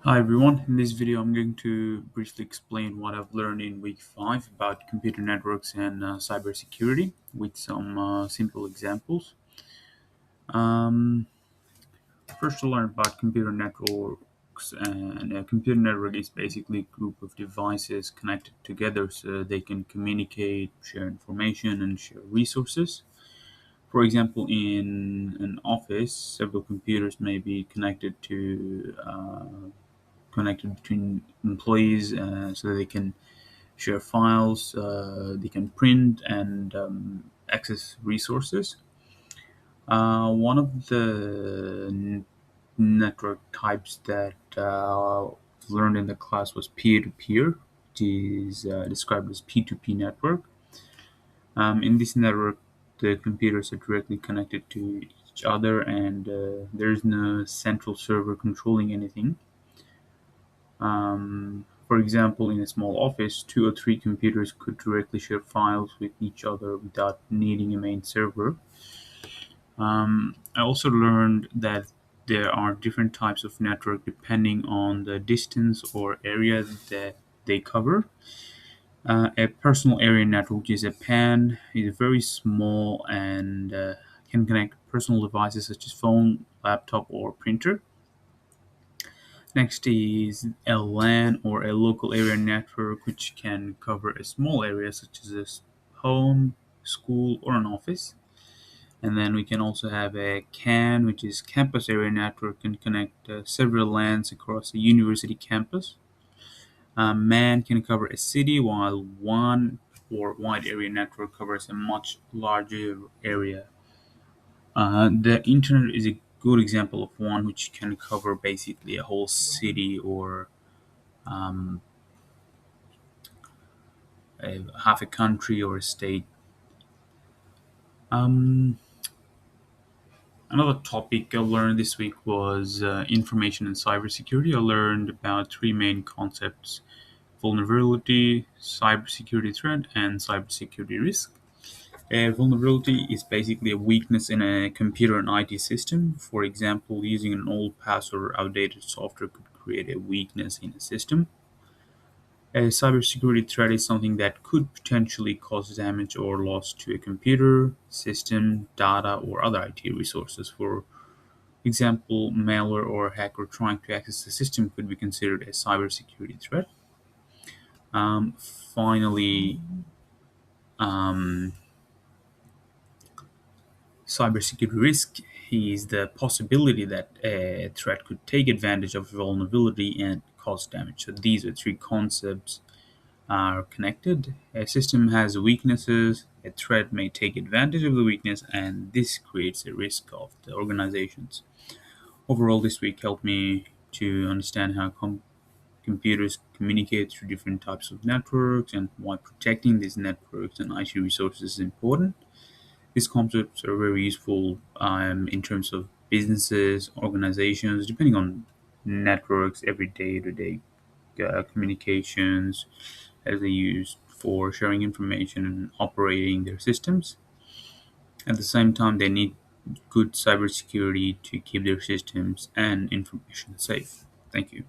Hi everyone, in this video I'm going to briefly explain what I've learned in week 5 about computer networks and cybersecurity with some simple examples. Um, First, to learn about computer networks, and a computer network is basically a group of devices connected together so they can communicate, share information, and share resources. For example, in an office, several computers may be connected between employees so that they can share files, they can print and access resources. One of the network types that learned in the class was peer-to-peer, which is described as P2P network. In this network, the computers are directly connected to each other, and there is no central server controlling anything. For example, in a small office, two or three computers could directly share files with each other without needing a main server. I also learned that there are different types of network depending on the distance or area that they cover. A personal area network, which is a PAN, is very small and can connect personal devices such as phone, laptop, or printer. Next is a LAN or a local area network, which can cover a small area such as a home, school, or an office. And then we can also have a CAN, which is campus area network, can connect several LANs across a university campus. MAN can cover a city, while WAN or wide area network covers a much larger area. The internet is a good example of one which can cover basically a whole city or um, half a country or a state. Um, Another topic I learned this week was information and cybersecurity. I learned about three main concepts: vulnerability, cybersecurity threat, and cybersecurity risk. A vulnerability is basically a weakness in a computer and IT system. For example, using an old password or outdated software could create a weakness in a system. A cybersecurity threat is something that could potentially cause damage or loss to a computer, system, data, or other IT resources. For example, malware or a hacker trying to access the system could be considered a cybersecurity threat. Finally, um, cybersecurity risk is the possibility that a threat could take advantage of a vulnerability and cause damage. So these are three concepts are connected. A system has weaknesses, a threat may take advantage of the weakness, and this creates a risk of the organizations. Overall, this week helped me to understand how computers communicate through different types of networks and why protecting these networks and IT resources is important. These concepts are very useful in terms of businesses, organizations, depending on networks, every day-to-day communications as they use for sharing information and operating their systems. At the same time, they need good cybersecurity to keep their systems and information safe. Thank you.